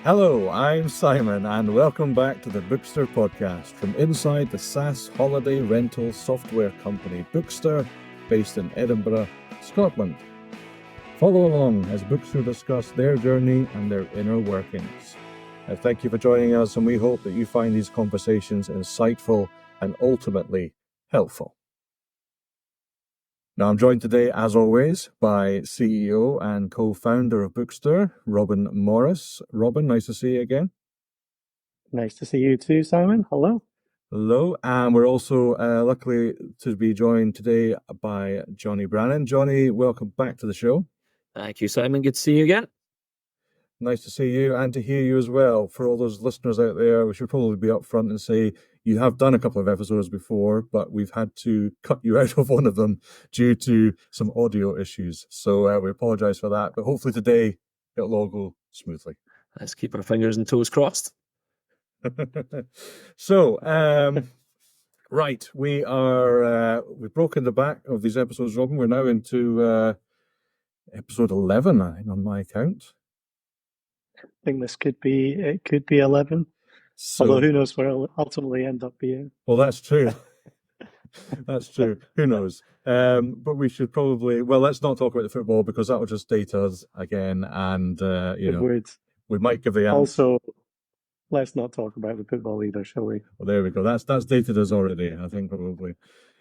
Hello, I'm Simon, and welcome back to the Bookster Podcast from inside the SaaS holiday rental software company Bookster, based in Edinburgh, Scotland. Follow along as Bookster discuss their journey and their inner workings. Thank you for joining us, and we hope that you find these conversations insightful and ultimately helpful. Now, I'm joined today, as always, by CEO and co-founder of Bookster, Robin Morris. Robin, nice to see you again. Nice to see you too, Simon. Hello. Hello, and we're also luckily to be joined today by Jonny Brannen. Jonny, welcome back to the show. Thank you, Simon. Good to see you again. Nice to see you and to hear you as well. For all those listeners out there, we should probably be upfront and say you have done a couple of episodes before, but we've had to cut you out of one of them due to some audio issues. So we apologise for that, but hopefully today it'll all go smoothly. Let's keep our fingers and toes crossed. So, right, we've broken the back of these episodes, Robin. We're now into episode 11, I think, on my account. I think it could be 11. So, although who knows where it'll ultimately end up being. Well, that's true. That's true. Who knows? But we should probably, let's not talk about the football because that will just date us again. And, we might give the answer. Also, let's not talk about the football either, shall we? Well, there we go. That's dated us already, I think, probably.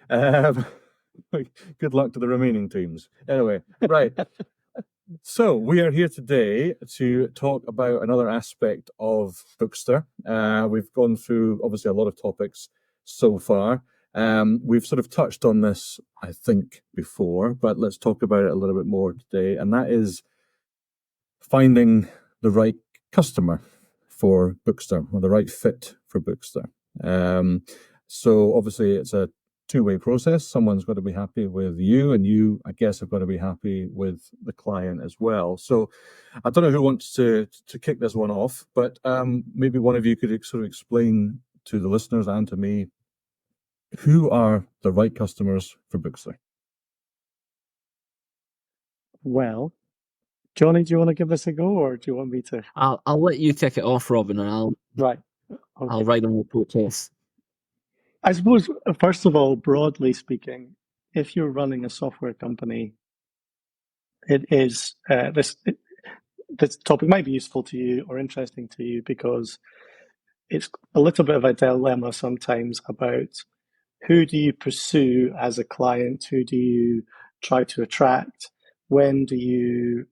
Good luck to the remaining teams. Anyway, right. So we are here today to talk about another aspect of Bookster. We've gone through, obviously, a lot of topics so far. We've sort of touched on this, I think, before, but let's talk about it a little bit more today. And that is finding the right customer for Bookster, or the right fit for Bookster. So obviously it's a two-way process. Someone's got to be happy with you, and you, I guess, have got to be happy with the client as well. So I don't know who wants to kick this one off, but maybe one of you could sort of explain to the listeners and to me, who are the right customers for Bookster? Well, Jonny, do you want to give this a go, or do you want me to? I'll let you kick it off, Robin, and I'll write on the protest. I suppose, first of all, broadly speaking, if you're running a software company, it is this topic might be useful to you or interesting to you because it's a little bit of a dilemma sometimes about who do you pursue as a client, who do you try to attract, when do you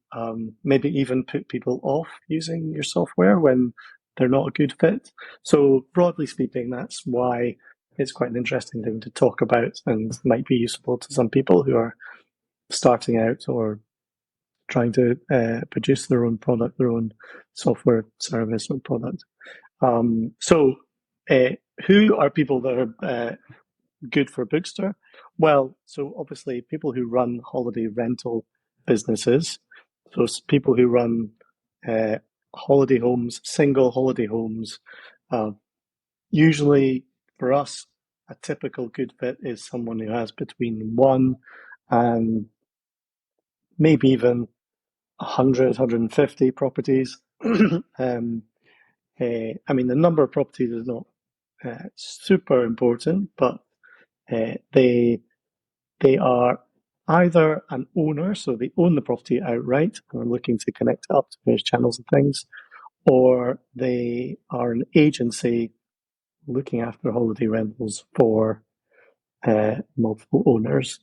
maybe even put people off using your software when they're not a good fit. So broadly speaking, that's why it's quite an interesting thing to talk about and might be useful to some people who are starting out or trying to produce their own product, their own software service or product. So who are people that are good for Bookster? Well, so obviously people who run holiday rental businesses, so people who run holiday homes, single holiday homes. Usually for us, a typical good fit is someone who has between 1 and maybe even 100, 150 properties. I mean, the number of properties is not super important, but they are either an owner, so they own the property outright and are looking to connect up to various channels and things, or they are an agency looking after holiday rentals for multiple owners.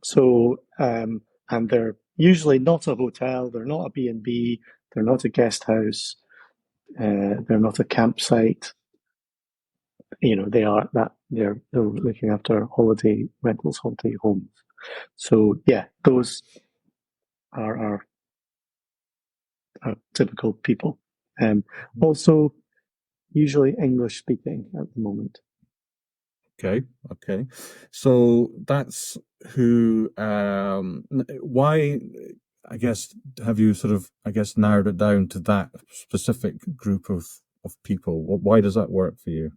So, and they're usually not a hotel, they're not a B&B, they're not a guest house, they're not a campsite. They're looking after holiday rentals, holiday homes. So yeah, those are our typical people. Also, usually English speaking at the moment. Okay. So that's who. Why? I guess have you sort of narrowed it down to that specific group of people? Why does that work for you?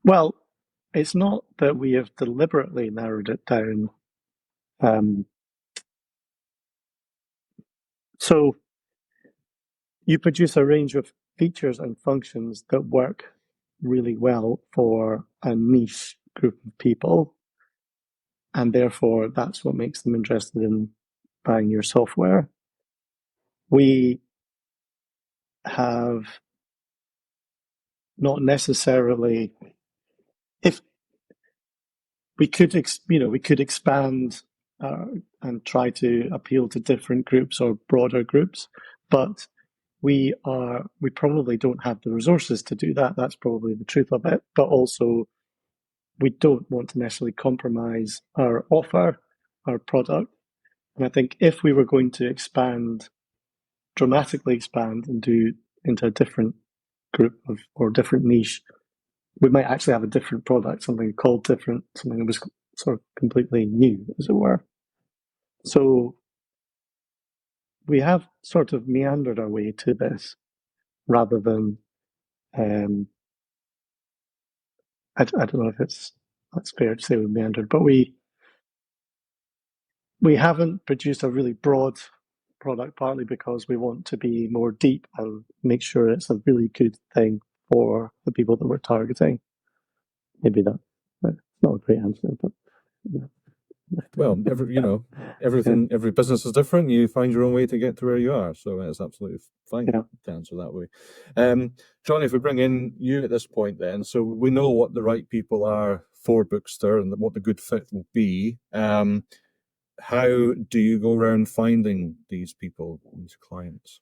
Well, it's not that we have deliberately narrowed it down. So you produce a range of features and functions that work really well for a niche group of people, and therefore that's what makes them interested in buying your software. We have not necessarily, if we could, we could expand and try to appeal to different groups or broader groups, but we probably don't have the resources to do that. That's probably the truth of it. But also, we don't want to necessarily compromise our offer, our product. And I think if we were going to dramatically expand and do into a different group or different niche, we might actually have a different product, something called different, something that was sort of completely new, as it were. So we have sort of meandered our way to this rather than, I don't know if that's fair to say we meandered, but we haven't produced a really broad product, partly because we want to be more deep and make sure it's a really good thing for the people that we're targeting. Maybe that's not a great answer, but yeah. Well, everything, every business is different. You find your own way to get to where you are, so it's absolutely fine to answer that way. Jonny, if we bring in you at this point, then, so we know what the right people are for Bookster and what the good fit will be. How do you go around finding these people, these clients?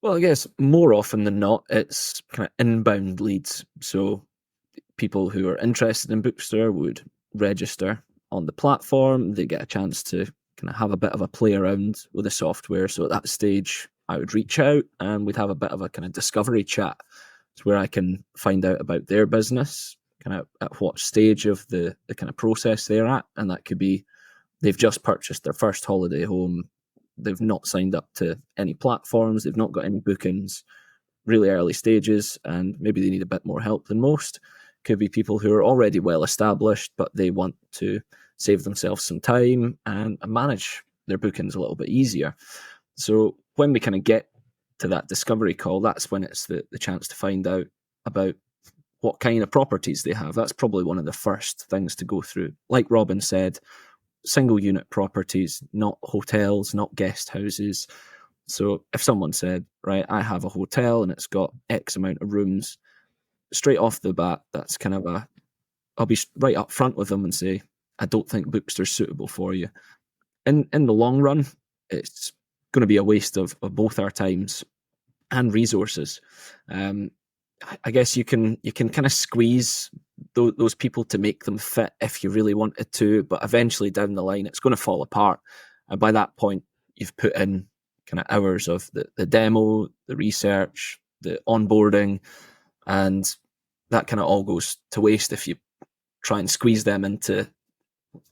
Well, I guess more often than not, it's kind of inbound leads. So people who are interested in Bookster would register on the platform. They get a chance to kind of have a bit of a play around with the software. So at that stage, I would reach out and we'd have a bit of a kind of discovery chat. It's where I can find out about their business, kind of at what stage of the kind of process they're at. And that could be they've just purchased their first holiday home. They've not signed up to any platforms. They've not got any bookings, really early stages, and maybe they need a bit more help than most. Could be people who are already well established, but they want to save themselves some time and manage their bookings a little bit easier. So when we kind of get to that discovery call, that's when it's the chance to find out about what kind of properties they have. That's probably one of the first things to go through. Like Robin said, single unit properties, not hotels, not guest houses. So if someone said, right, I have a hotel and it's got X amount of rooms, straight off the bat, that's kind of I'll be right up front with them and say, I don't think Bookster's suitable for you. In the long run, it's going to be a waste of both our times and resources. I guess you can kind of squeeze those people to make them fit if you really wanted to, but eventually down the line, it's going to fall apart. And by that point, you've put in kind of hours of the demo, the research, the onboarding, and that kind of all goes to waste if you try and squeeze them into,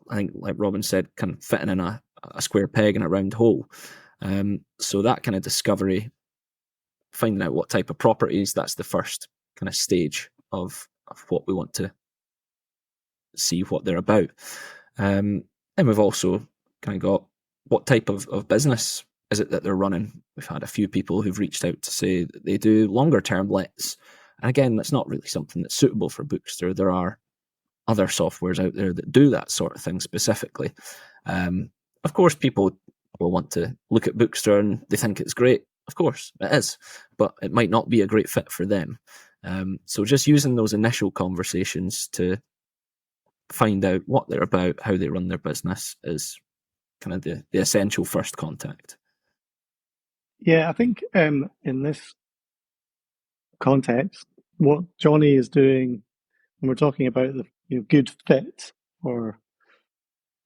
I think, like Robin said, kind of fitting in a square peg in a round hole. So that kind of discovery, finding out what type of properties, that's the first kind of stage of what we want to see what they're about. And we've also kind of got what type of business is it that they're running. We've had a few people who've reached out to say that they do longer term lets. And again, that's not really something that's suitable for Bookster. There are other softwares out there that do that sort of thing specifically. Of course, people will want to look at Bookster and they think it's great. Of course, it is, but it might not be a great fit for them. So just using those initial conversations to find out what they're about, how they run their business is kind of the essential first contact. Yeah, I think in this context, what Jonny is doing when we're talking about the good fit for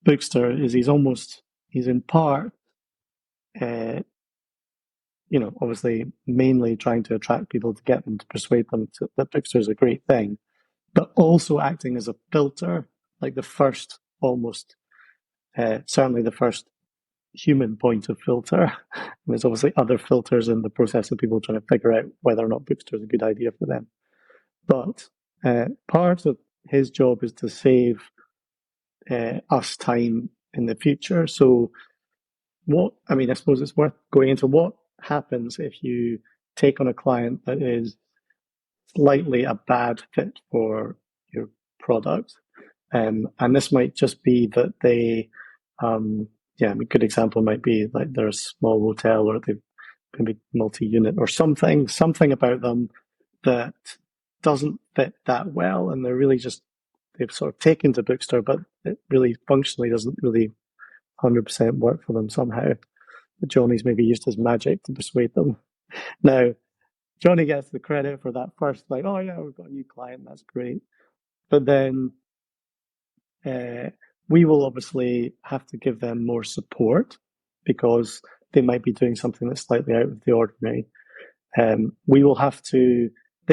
Bookster is he's in part, obviously mainly trying to attract people to get them to persuade them that Bookster is a great thing, but also acting as a filter, like the first certainly the first human point of filter. And there's obviously other filters in the process of people trying to figure out whether or not Bookster is a good idea for them. But part of his job is to save us time in the future. So I suppose it's worth going into what happens if you take on a client that is slightly a bad fit for your product. And this might just be that they, a good example might be like they're a small hotel or they've maybe multi-unit or something about them that doesn't fit that well. And they're really just, they've sort of taken to Bookster, but it really functionally doesn't really 100% work for them somehow. Jonny's maybe used his magic to persuade them. Now, Jonny gets the credit for that first, like, oh yeah, we've got a new client, that's great. But then we will obviously have to give them more support because they might be doing something that's slightly out of the ordinary. They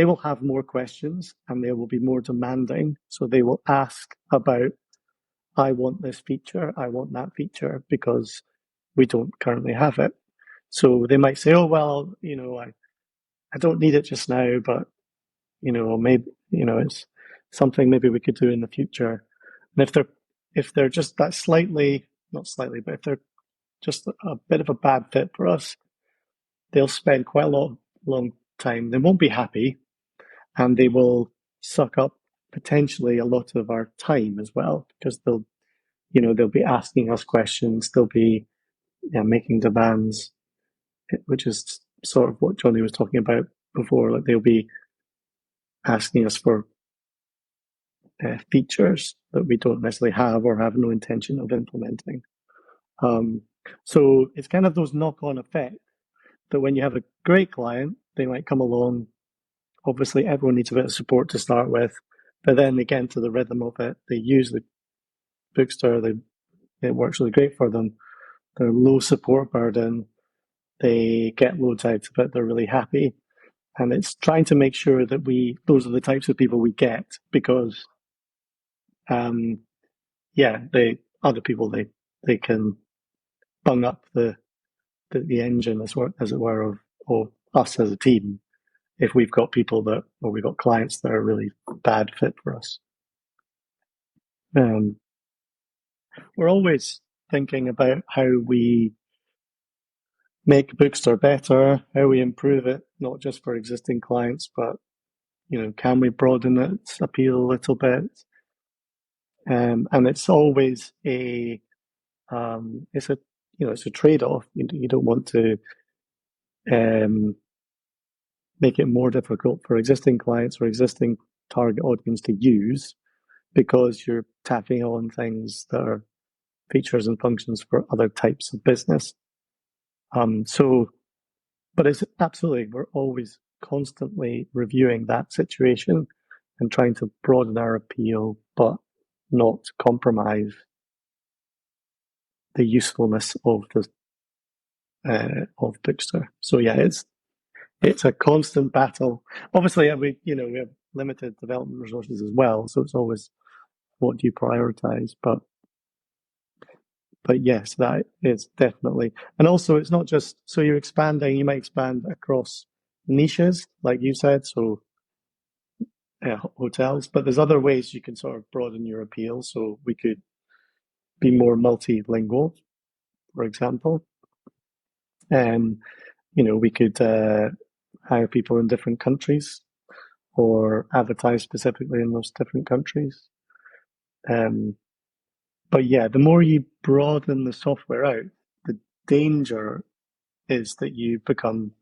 will have more questions and they will be more demanding. So they will ask about, I want this feature, I want that feature, because we don't currently have it. So they might say, oh, well, I don't need it just now, but, maybe, it's something maybe we could do in the future. And if they're just that not slightly, but if they're just a bit of a bad fit for us, they'll spend quite a long time. They won't be happy, and they will suck up potentially a lot of our time as well, because they'll be asking us questions. They'll be making demands, which is sort of what Jonny was talking about before. Like they'll be asking us for features that we don't necessarily have or have no intention of implementing. So it's kind of those knock-on effects that when you have a great client, they might come along. Obviously, everyone needs a bit of support to start with, but then they get into the rhythm of it. They use the Bookster. It works really great for them. They're low support burden. They get loads out of it. They're really happy. And it's trying to make sure that those are the types of people we get, because other people, they can bung up the engine, as it were, of us as a team, if we've got we've got clients that are a really bad fit for us. We're always thinking about how we make Bookster better, how we improve it, not just for existing clients, but can we broaden its appeal a little bit? And it's always it's a trade-off. You don't want to make it more difficult for existing clients or existing target audience to use, because you're tapping on things that are features and functions for other types of business. But it's absolutely, we're always constantly reviewing that situation and trying to broaden our appeal, but not compromise the usefulness of Bookster. So yeah, it's a constant battle. Obviously, we have limited development resources as well, so it's always, what do you prioritize? But yes, that is definitely, and also it's not just, so you're expanding. You might expand across niches, like you said, so hotels. But there's other ways you can sort of broaden your appeal. So we could be more multilingual, for example. We could hire people in different countries or advertise specifically in those different countries. But yeah, the more you broaden the software out, the danger is that you become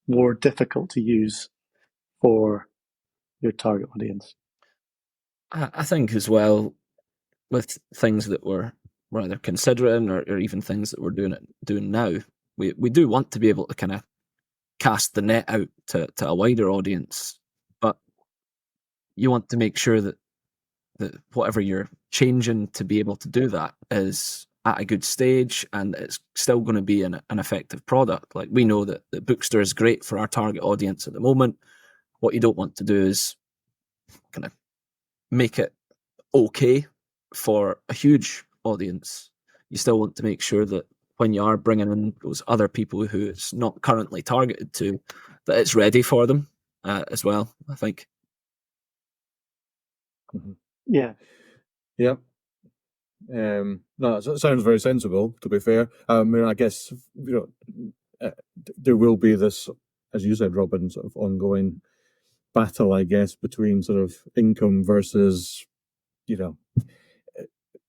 more difficult to use for your target audience. I think as well, with things that we're either considering or even things that we're doing now, we do want to be able to kind of cast the net out to a wider audience, but you want to make sure that whatever you're changing to be able to do that is at a good stage and it's still going to be an effective product. Like, we know that Bookster is great for our target audience at the moment. What you don't want to do is kind of make it okay for a huge audience. You still want to make sure that when you are bringing in those other people who it's not currently targeted to, that it's ready for them as well, I think. Mm-hmm. Yeah. Yep. No, it sounds very sensible, to be fair. I mean, I guess, there will be this as you said, Robin, sort of ongoing battle, I guess, between sort of income versus,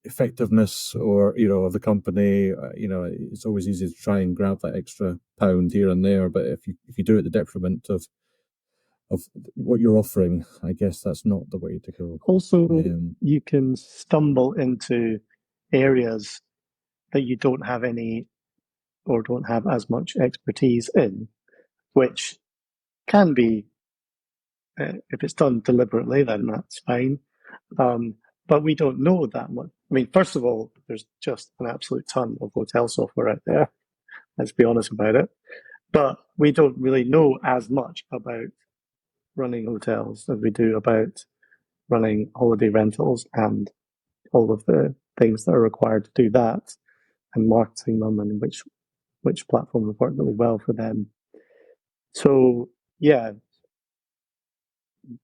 effectiveness or, of the company. It's always easy to try and grab that extra pound here and there, but if you do it at the detriment of what you're offering, I guess that's not the way to go. Also, you can stumble into areas that you don't have any or don't have as much expertise in, which can be, if it's done deliberately, then that's fine. But we don't know that much. I mean, first of all, there's just an absolute ton of hotel software out there. Let's be honest about it. But we don't really know as much about running hotels as we do about running holiday rentals and all of the things that are required to do that, and marketing them, and which platform would work really well for them. So yeah,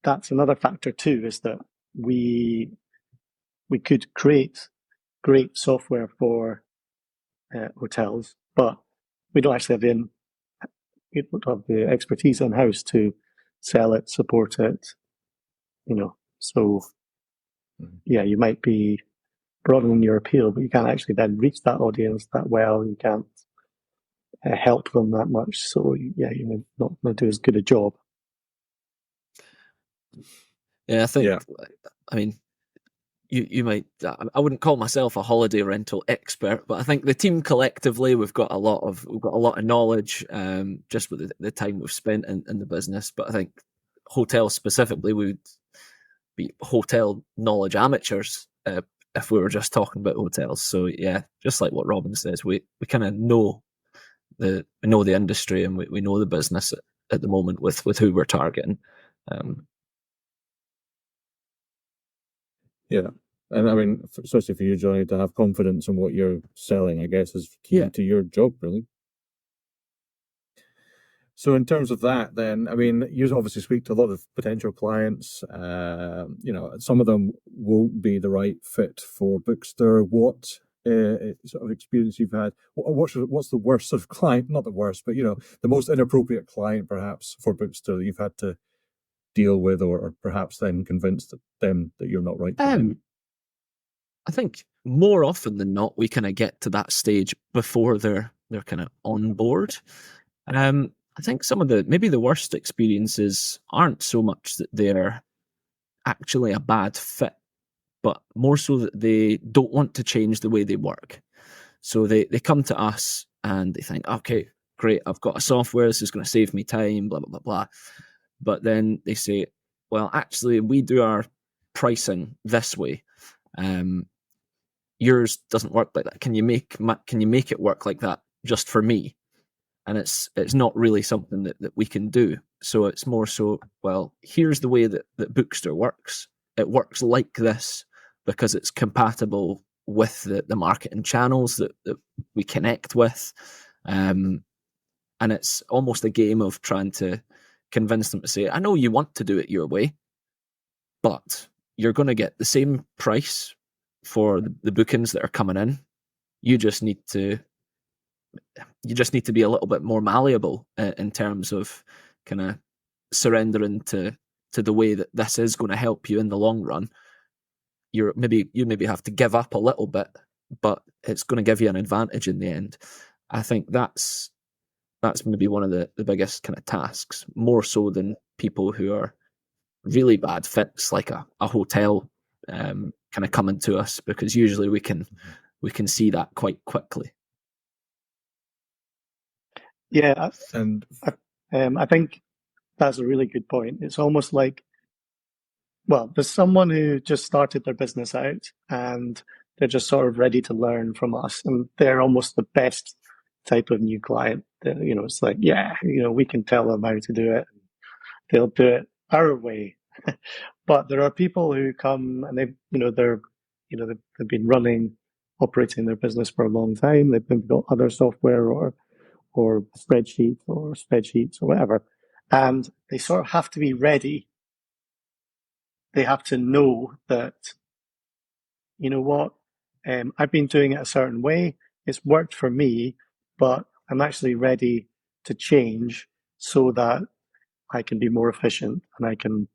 that's another factor too, is that we could create great software for hotels, but we don't actually have the expertise in house to sell it, support it, So yeah, you might be broadening your appeal, but you can't actually then reach that audience that well. You can't help them that much. So yeah, you're not going to do as good a job. Yeah, I think. I mean, you might. I wouldn't call myself a holiday rental expert, but I think the team collectively we've got a lot of knowledge, just with the time we've spent in the business. But I think hotels specifically, we would be hotel knowledge amateurs if we were just talking about hotels. So yeah, just like what Robin says, we kind of know the industry, and we know the business at the moment with who we're targeting. Yeah. And I mean, especially for you, Jonny, to have confidence in what you're selling, I guess, is key to your job, really. So in terms of that, then, I mean, you obviously speak to a lot of potential clients. Some of them won't be the right fit for Bookster. What sort of experience you've had? What's the worst sort of client? Not the worst, but, the most inappropriate client, perhaps, for Bookster that you've had to deal with, or perhaps then convince them that you're not right for them? I think more often than not, we kind of get to that stage before they're kind of on board. I think some of maybe the worst experiences aren't so much that they're actually a bad fit, but more so that they don't want to change the way they work. So they come to us and they think, okay, great, I've got a software, this is going to save me time, blah, blah, blah, blah. But then they say, well, actually, we do our pricing this way. Yours doesn't work like that. Can you make it work like that just for me? And it's not really something that we can do. So it's more so, well, here's the way that Bookster works. It works like this because it's compatible with the marketing channels that we connect with. And it's almost a game of trying to convince them to say, I know you want to do it your way, but you're going to get the same price for the bookings that are coming in. You just need to be a little bit more malleable in terms of kind of surrendering to the way that this is going to help you in the long run. You maybe have to give up a little bit, but it's going to give you an advantage in the end. I think that's maybe one of the biggest kind of tasks, more so than people who are really bad fits, like a hotel kind of coming to us, because usually we can see that quite quickly. Yeah, and I think that's a really good point. It's almost like, well, there's someone who just started their business out and they're just sort of ready to learn from us, and they're almost the best type of new client. It's like, we can tell them how to do it. They'll do it our way. But there are people who come and they've been operating their business for a long time. They've got other software or spreadsheets or whatever, and they sort of have to be ready. They have to know that, I've been doing it a certain way. It's worked for me, but I'm actually ready to change so that I can be more efficient and I can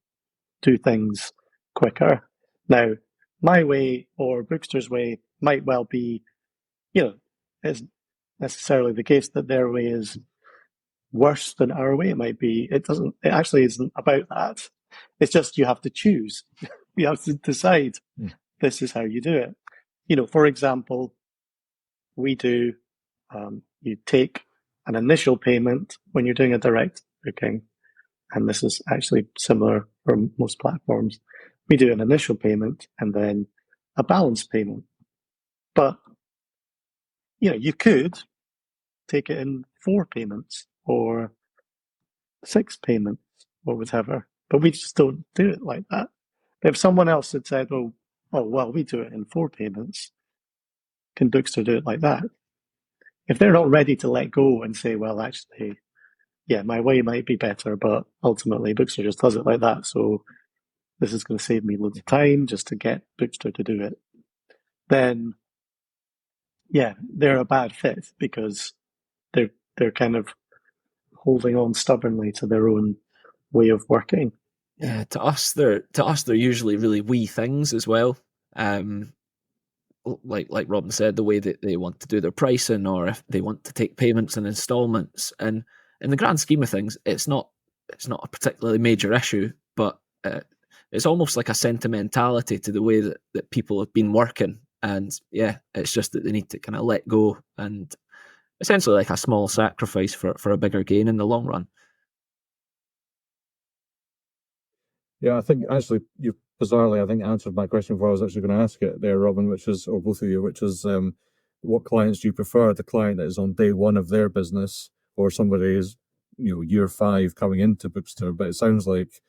do things quicker. Now, my way or Bookster's way might well be, isn't necessarily the case that their way is worse than our way. It might be, it actually isn't about that. It's just you have to choose. You have to decide this is how you do it. For example, we do, you take an initial payment when you're doing a direct booking. And this is actually similar for most platforms. We do an initial payment and then a balance payment. But, you could take it in 4 payments or 6 payments or whatever, but we just don't do it like that. If someone else had said, oh, well, we do it in 4 payments, can Bookster do it like that? If they're not ready to let go and say, well, actually, yeah, my way might be better, but ultimately Bookster just does it like that. So this is going to save me loads of time just to get Bookster to do it. Then, yeah, they're a bad fit because they're kind of holding on stubbornly to their own way of working. Yeah, to us they're usually really wee things as well. Like Robin said, the way that they want to do their pricing, or if they want to take payments in installments. And in the grand scheme of things, it's not a particularly major issue, but it's almost like a sentimentality to the way that people have been working. And yeah, it's just that they need to kind of let go, and essentially like a small sacrifice for a bigger gain in the long run. Yeah, I think actually you bizarrely, I think, answered my question before I was actually going to ask it there, Robin, which is, or both of you, which is, what clients do you prefer? The client that is on day one of their business, or somebody is, year 5 coming into Bookster? But it sounds like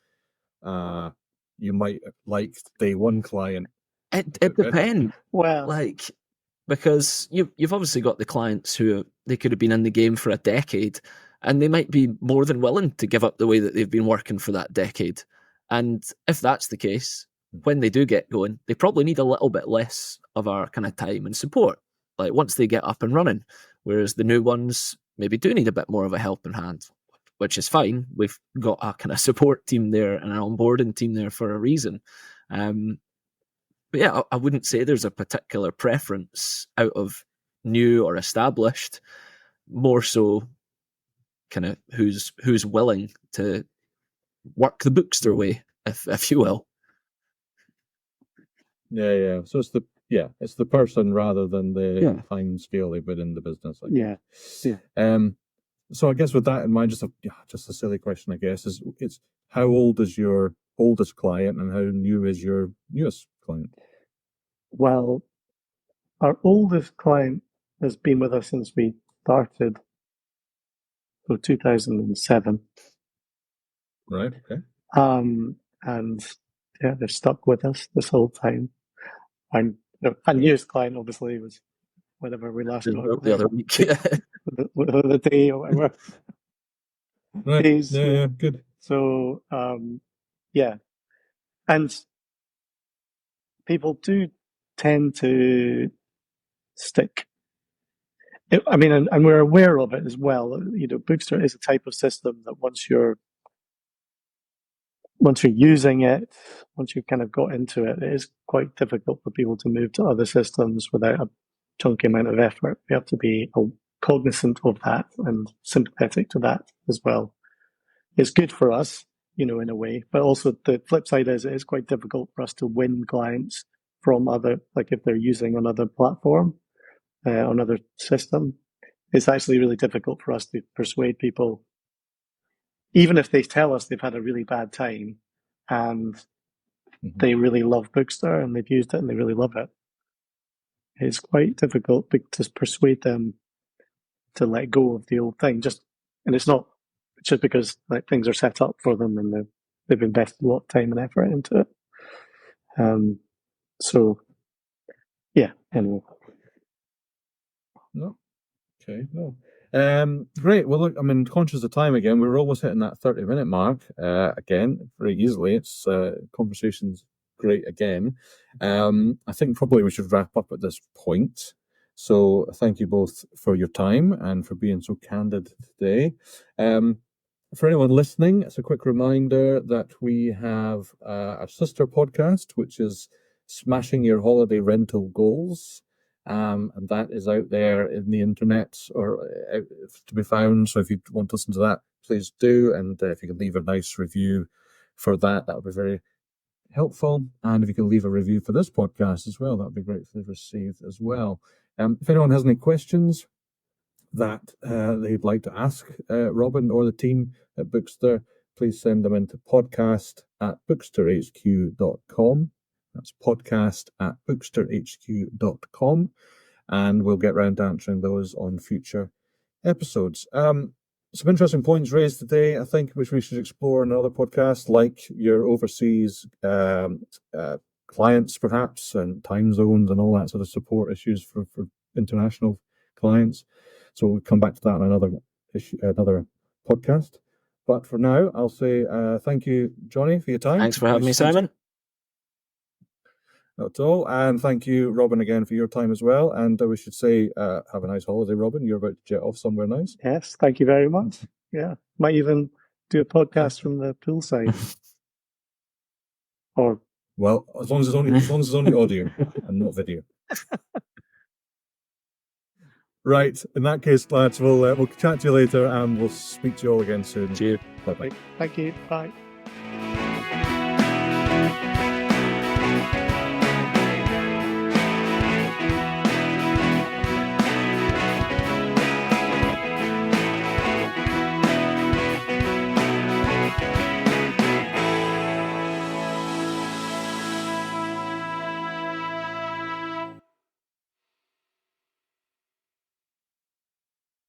you might like day one client. It depends. Well, because you've obviously got the clients who they could have been in the game for a decade, and they might be more than willing to give up the way that they've been working for that decade. And if that's the case, when they do get going, they probably need a little bit less of our kind of time and support, like once they get up and running. Whereas the new ones maybe do need a bit more of a helping hand, which is fine. We've got a kind of support team there and an onboarding team there for a reason. But yeah, I wouldn't say there's a particular preference out of new or established, more so kind of who's willing to work the Bookster way, if you will. Yeah. So it's the person rather than the time scale they've been in the business. Yeah. So I guess with that in mind, just a silly question, I guess, it's how old is your oldest client and how new is your newest client? Well, our oldest client has been with us since we started, so 2007. Right. Okay. And yeah, they've stuck with us this whole time. And our newest client, obviously, was whenever we last got the other week, the day or whatever. Right. Days, yeah, good. So, yeah, and people do tend to stick. And we're aware of it as well. Bookster is a type of system that once you're using it, once you've kind of got into it, it is quite difficult for people to move to other systems without a chunky amount of effort. We have to be cognizant of that and sympathetic to that as well. It's good for us, in a way, but also the flip side is it is quite difficult for us to win clients from other, like if they're using another platform, another system. It's actually really difficult for us to persuade people, even if they tell us they've had a really bad time and they really love Bookster and they've used it and they really love it. It's quite difficult to persuade them to let go of the old thing. And it's not just because things are set up for them and they've invested a lot of time and effort into it. So, yeah. Anyway. No. Okay. No. Great. Well, look, I'm conscious of time again. We're almost hitting that 30-minute mark again, very easily. It's conversation's great again. I think probably we should wrap up at this point. So thank you both for your time and for being so candid today. For anyone listening, it's a quick reminder that we have our sister podcast, which is Smashing Your Holiday Rental Goals. And that is out there in the internet or to be found. So if you want to listen to that, please do. And if you can leave a nice review for that, that would be very helpful. And if you can leave a review for this podcast as well, that would be gratefully received as well. If anyone has any questions that they'd like to ask Robin or the team at Bookster, please send them into podcast@booksterhq.com. That's podcast@booksterhq.com. And we'll get round to answering those on future episodes. Some interesting points raised today, I think, which we should explore in another podcast, like your overseas clients, perhaps, and time zones and all that sort of support issues for international clients. So we'll come back to that in another podcast. But for now, I'll say thank you, Jonny, for your time. Thanks for having me, Simon. Not at all. And thank you, Robin, again for your time as well. And we should say, have a nice holiday, Robin. You're about to jet off somewhere nice. Yes, thank you very much. Yeah, might even do a podcast from the poolside. Or well, as long as it's only audio and not video. Right. In that case, lads, we'll chat to you later, and we'll speak to you all again soon. Cheers. Bye-bye. thank you. Bye.